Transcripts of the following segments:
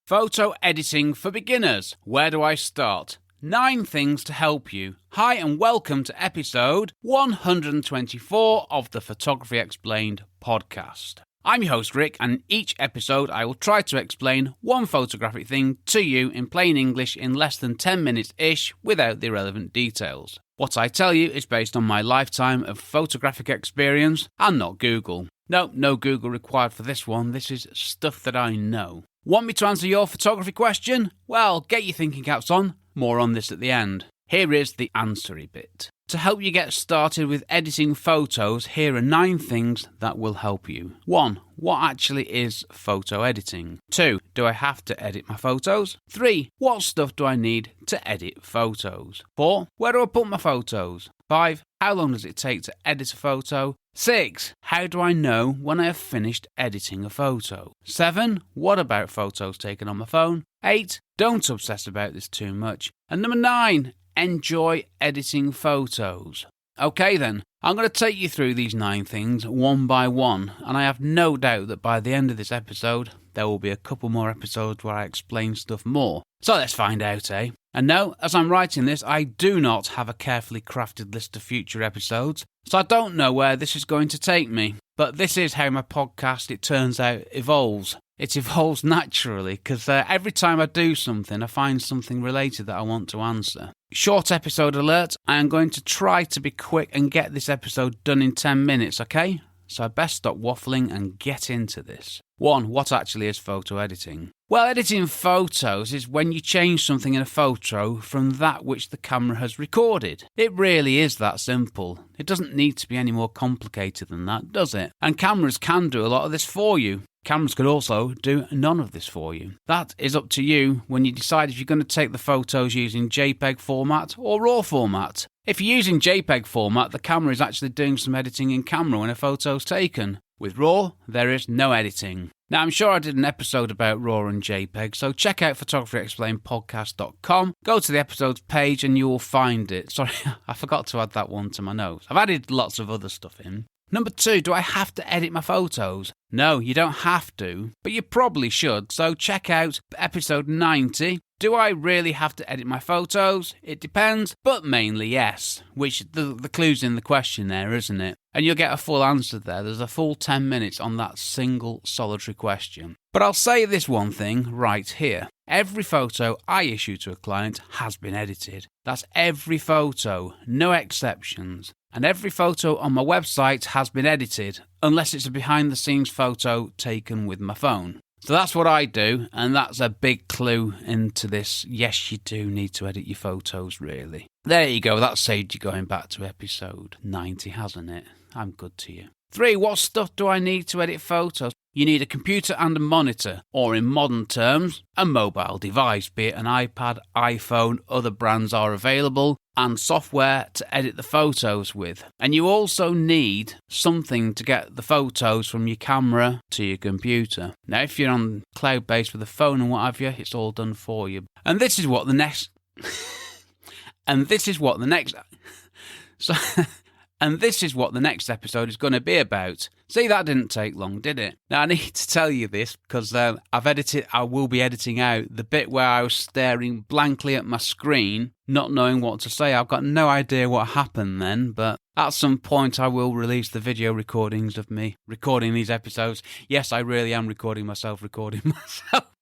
Photo editing for beginners. Where do I start? 9 things to help you. Hi and welcome to episode 124 of the Photography Explained podcast. I'm your host Rick, and each episode I will try to explain one photographic thing to you in plain English in less than 10 minutes-ish without the irrelevant details. What I tell you is based on my lifetime of photographic experience and not Google. No Google required for this one. This is stuff that I know. Want me to answer your photography question? Well, get your thinking caps on. More on this at the end. Here is the answery bit. To help you get started with editing photos, here are 9 things that will help you. 1. What actually is photo editing? 2. Do I have to edit my photos? 3. What stuff do I need to edit photos? 4. Where do I put my photos? 5. How long does it take to edit a photo? 6. How do I know when I have finished editing a photo? 7. What about photos taken on my phone? 8. Don't obsess about this too much. And number 9. Enjoy editing photos. Okay then, I'm going to take you through these 9 things one by one, and I have no doubt that by the end of this episode, there will be a couple more episodes where I explain stuff more. So let's find out, eh? And no, as I'm writing this, I do not have a carefully crafted list of future episodes, so I don't know where this is going to take me. But this is how my podcast, it turns out, evolves. It evolves naturally, because every time I do something, I find something related that I want to answer. Short episode alert, I am going to try to be quick and get this episode done in 10 minutes, okay? So I best stop waffling and get into this. 1. What actually is photo editing? Well, editing photos is when you change something in a photo from that which the camera has recorded. It really is that simple. It doesn't need to be any more complicated than that, does it? And cameras can do a lot of this for you. Cameras could also do none of this for you. That is up to you when you decide if you're going to take the photos using JPEG format or RAW format. If you're using JPEG format, the camera is actually doing some editing in camera when a photo's taken. With RAW, there is no editing. Now, I'm sure I did an episode about RAW and JPEG, so check out photographyexplainedpodcast.com, go to the episodes page and you will find it. Sorry, I forgot to add that one to my notes. I've added lots of other stuff in. Number 2, do I have to edit my photos? No, you don't have to, but you probably should, so check out episode 90. Do I really have to edit my photos? It depends, but mainly yes, which the clue's in the question there, isn't it? And you'll get a full answer there. There's a full 10 minutes on that single solitary question. But I'll say this one thing right here. Every photo I issue to a client has been edited. That's every photo, no exceptions. And every photo on my website has been edited, unless it's a behind-the-scenes photo taken with my phone. So that's what I do, and that's a big clue into this. Yes, you do need to edit your photos, really. There you go, that saved you going back to episode 90, hasn't it? I'm good to you. 3. What stuff do I need to edit photos? You need a computer and a monitor, or in modern terms, a mobile device, be it an iPad, iPhone, other brands are available, and software to edit the photos with. And you also need something to get the photos from your camera to your computer. Now, if you're on cloud-based with a phone and what have you, it's all done for you. And this is what the next... And this is what the next episode is going to be about. See, that didn't take long, did it? Now, I need to tell you this because I will be editing out the bit where I was staring blankly at my screen, not knowing what to say. I've got no idea what happened then, but at some point I will release the video recordings of me recording these episodes. Yes, I really am recording myself,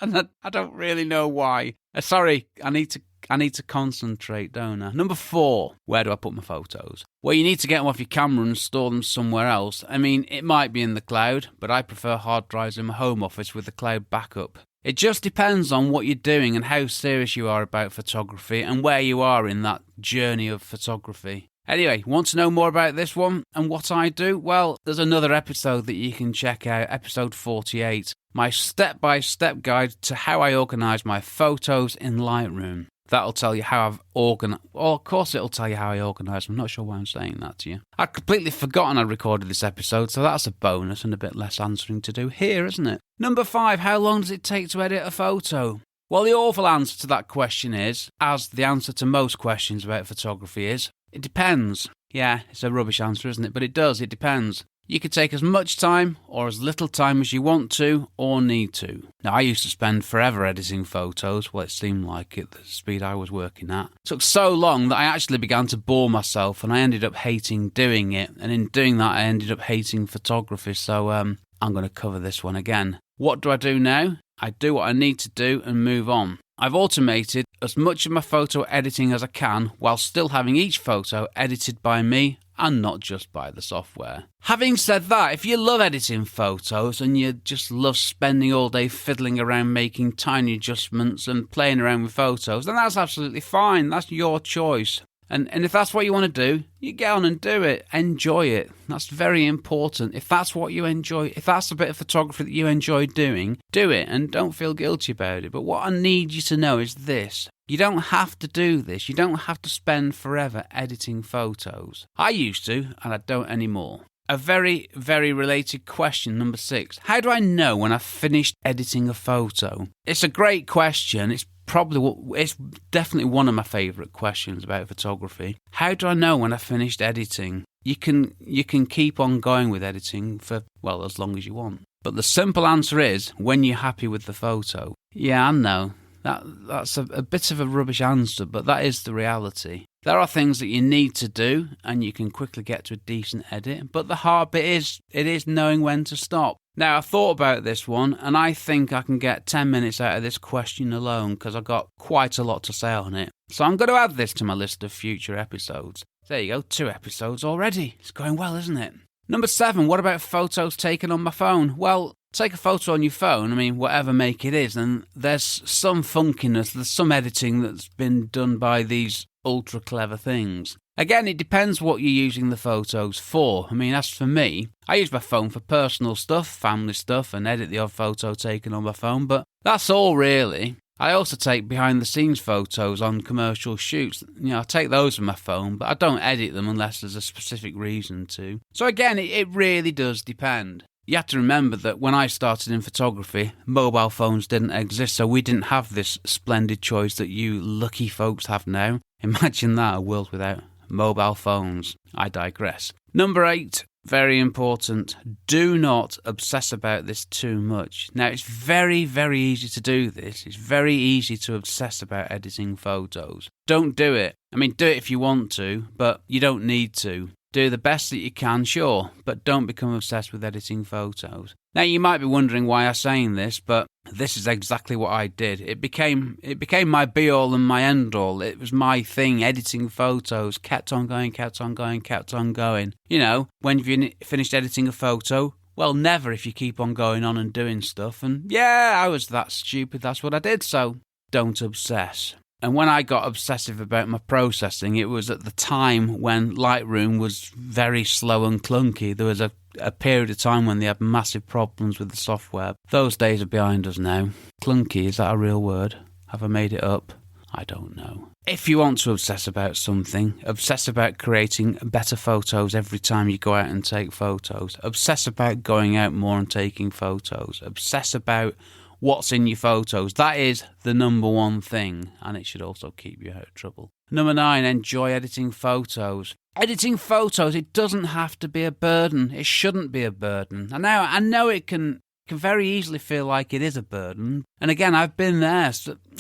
and I don't really know why. Sorry, I need to concentrate, don't I? Number 4, where do I put my photos? Well, you need to get them off your camera and store them somewhere else. I mean, it might be in the cloud, but I prefer hard drives in my home office with the cloud backup. It just depends on what you're doing and how serious you are about photography and where you are in that journey of photography. Anyway, want to know more about this one and what I do? Well, there's another episode that you can check out, episode 48, my step-by-step guide to how I organise my photos in Lightroom. That'll tell you how I've organised... Well, of course it'll tell you how I organise. I'm not sure why I'm saying that to you. I'd completely forgotten I recorded this episode, so that's a bonus and a bit less answering to do here, isn't it? Number 5, how long does it take to edit a photo? Well, the awful answer to that question is, as the answer to most questions about photography is, it depends. Yeah, it's a rubbish answer, isn't it? But it does, it depends. You can take as much time or as little time as you want to or need to. Now, I used to spend forever editing photos. Well, it seemed like it, the speed I was working at. It took so long that I actually began to bore myself and I ended up hating doing it. And in doing that, I ended up hating photography. So I'm going to cover this one again. What do I do now? I do what I need to do and move on. I've automated as much of my photo editing as I can while still having each photo edited by me and not just by the software. Having said that, if you love editing photos and you just love spending all day fiddling around making tiny adjustments and playing around with photos, then that's absolutely fine. That's your choice. And if that's what you want to do, you get on and do it. Enjoy it. That's very important. If that's what you enjoy, if that's a bit of photography that you enjoy doing, do it and don't feel guilty about it. But what I need you to know is this. You don't have to do this. You don't have to spend forever editing photos. I used to, and I don't anymore. A very, very related question, number 6. How do I know when I've finished editing a photo? It's a great question. It's definitely one of my favourite questions about photography. How do I know when I've finished editing? You can keep on going with editing for, well, as long as you want. But the simple answer is when you're happy with the photo. Yeah, I know. That's a bit of a rubbish answer, but that is the reality. There are things that you need to do, and you can quickly get to a decent edit, but the hard bit is knowing when to stop. Now, I thought about this one, and I think I can get 10 minutes out of this question alone, because I've got quite a lot to say on it. So I'm going to add this to my list of future episodes. There you go, 2 episodes already. It's going well, isn't it? Number 7, what about photos taken on my phone? Well, take a photo on your phone, whatever make it is, and there's some funkiness, there's some editing that's been done by these ultra clever things. Again, it depends what you're using the photos for. As for me, I use my phone for personal stuff, family stuff, and edit the odd photo taken on my phone, but that's all really. I also take behind-the-scenes photos on commercial shoots. I take those with my phone, but I don't edit them unless there's a specific reason to. So again, it really does depend. You have to remember that when I started in photography, mobile phones didn't exist, so we didn't have this splendid choice that you lucky folks have now. Imagine that, a world without mobile phones. I digress. Number 8, very important. Do not obsess about this too much. Now, it's very, very easy to do this. It's very easy to obsess about editing photos. Don't do it. Do it if you want to, but you don't need to. Do the best that you can, sure, but don't become obsessed with editing photos. Now, you might be wondering why I'm saying this, but this is exactly what I did. It became my be-all and my end-all. It was my thing, editing photos, kept on going. When you've finished editing a photo, well, never if you keep on going on and doing stuff. And yeah, I was that stupid, that's what I did, so don't obsess. And when I got obsessive about my processing, it was at the time when Lightroom was very slow and clunky. There was a period of time when they had massive problems with the software. Those days are behind us now. Clunky, is that a real word? Have I made it up? I don't know. If you want to obsess about something, obsess about creating better photos every time you go out and take photos. Obsess about going out more and taking photos. Obsess about what's in your photos. That is the number one thing, and it should also keep you out of trouble. Number 9, enjoy editing photos. Editing photos, it doesn't have to be a burden. It shouldn't be a burden. And now I know it can very easily feel like it is a burden. And again, I've been there.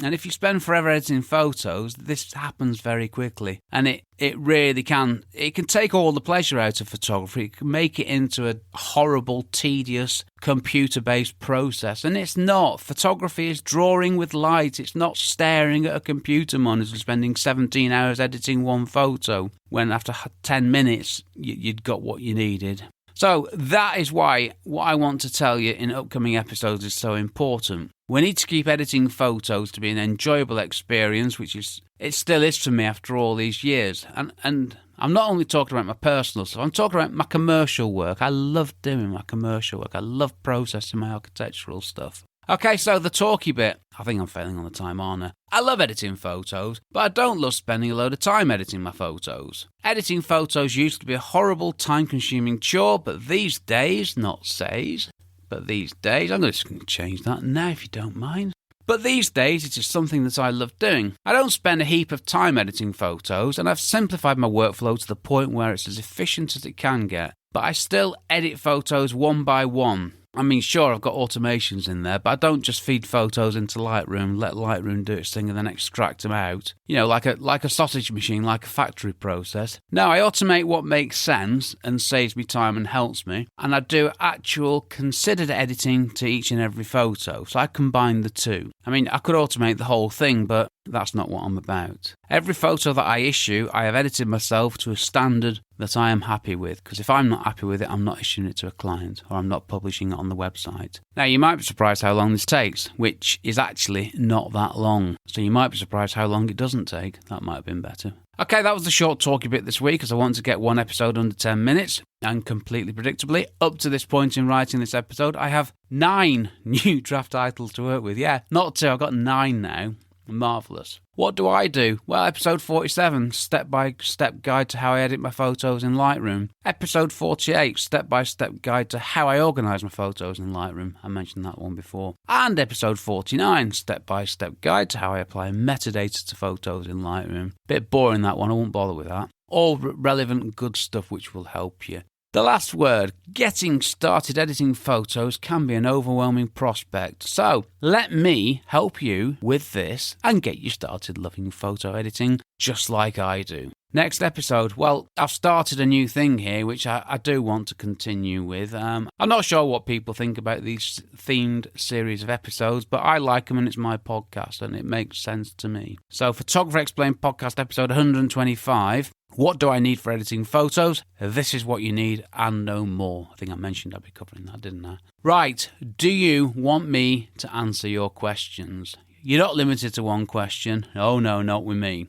And if you spend forever editing photos, this happens very quickly. And it really can. It can take all the pleasure out of photography. It can make it into a horrible, tedious, computer-based process. And it's not. Photography is drawing with light. It's not staring at a computer monitor, spending 17 hours editing one photo, when after 10 minutes, you'd got what you needed. So that is why what I want to tell you in upcoming episodes is so important. We need to keep editing photos to be an enjoyable experience, which it still is for me after all these years. And I'm not only talking about my personal stuff, I'm talking about my commercial work. I love doing my commercial work. I love processing my architectural stuff. Okay, so the talky bit. I think I'm failing on the time, aren't I? I love editing photos, but I don't love spending a load of time editing my photos. Editing photos used to be a horrible, time-consuming chore, but these days, not says, but these days, I'm just going to change that now if you don't mind. But these days, it is something that I love doing. I don't spend a heap of time editing photos, and I've simplified my workflow to the point where it's as efficient as it can get. but I still edit photos one by one. I mean, sure, I've got automations in there, but I don't just feed photos into Lightroom, let Lightroom do its thing and then extract them out. You know, like a sausage machine, like a factory process. No, I automate what makes sense and saves me time and helps me. And I do actual considered editing to each and every photo. So I combine the two. I mean, I could automate the whole thing, but that's not what I'm about. Every photo that I issue, I have edited myself to a standard that I am happy with, because if I'm not happy with it, I'm not issuing it to a client or I'm not publishing it on the website. Now, you might be surprised how long this takes, which is actually not that long. So you might be surprised how long it doesn't take. That might have been better. Okay, that was the short talky bit this week, as I wanted to get one episode under 10 minutes. And completely predictably, up to this point in writing this episode, I have 9 new draft titles to work with. Yeah, not 2, I've got 9 now. Marvellous. What do I do? Well, episode 47, step-by-step guide to how I edit my photos in Lightroom. Episode 48, step-by-step guide to how I organise my photos in Lightroom. I mentioned that one before. And episode 49, step-by-step guide to how I apply metadata to photos in Lightroom. Bit boring, that one, I won't bother with that. All relevant and good stuff which will help you. The last word, getting started editing photos can be an overwhelming prospect. So let me help you with this and get you started loving photo editing just like I do. Next episode, well, I've started a new thing here, which I do want to continue with. I'm not sure what people think about these themed series of episodes, but I like them and it's my podcast and it makes sense to me. So, Photography Explained podcast episode 125. What do I need for editing photos? This is what you need and no more. I think I mentioned I'd be covering that, didn't I? Right, do you want me to answer your questions? You're not limited to one question. Oh no, not with me.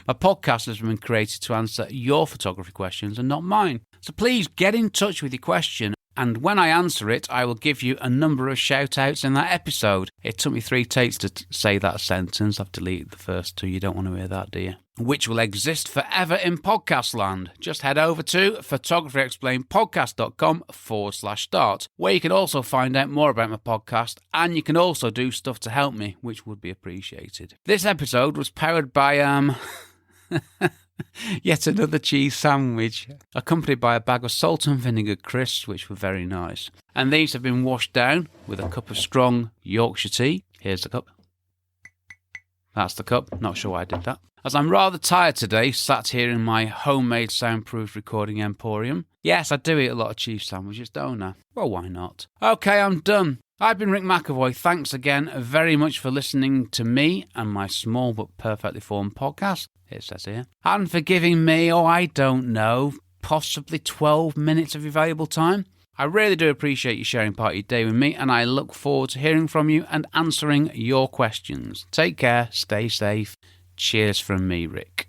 My podcast has been created to answer your photography questions and not mine. So please get in touch with your question, and when I answer it, I will give you a number of shout-outs in that episode. It took me 3 takes to say that sentence. I've deleted the first 2. You don't want to hear that, do you? Which will exist forever in podcast land. Just head over to photographyexplainedpodcast.com/start, where you can also find out more about my podcast, and you can also do stuff to help me, which would be appreciated. This episode was powered by yet another cheese sandwich, accompanied by a bag of salt and vinegar crisps, which were very nice. And these have been washed down with a cup of strong Yorkshire tea. Here's the cup. That's the cup. Not sure why I did that. As I'm rather tired today, sat here in my homemade soundproof recording emporium. Yes, I do eat a lot of cheese sandwiches, don't I? Well, why not? Okay, I'm done. I've been Rick McAvoy. Thanks again very much for listening to me and my small but perfectly formed podcast, it says here. And for giving me, I don't know, possibly 12 minutes of your valuable time. I really do appreciate you sharing part of your day with me, and I look forward to hearing from you and answering your questions. Take care, stay safe. Cheers from me, Rick.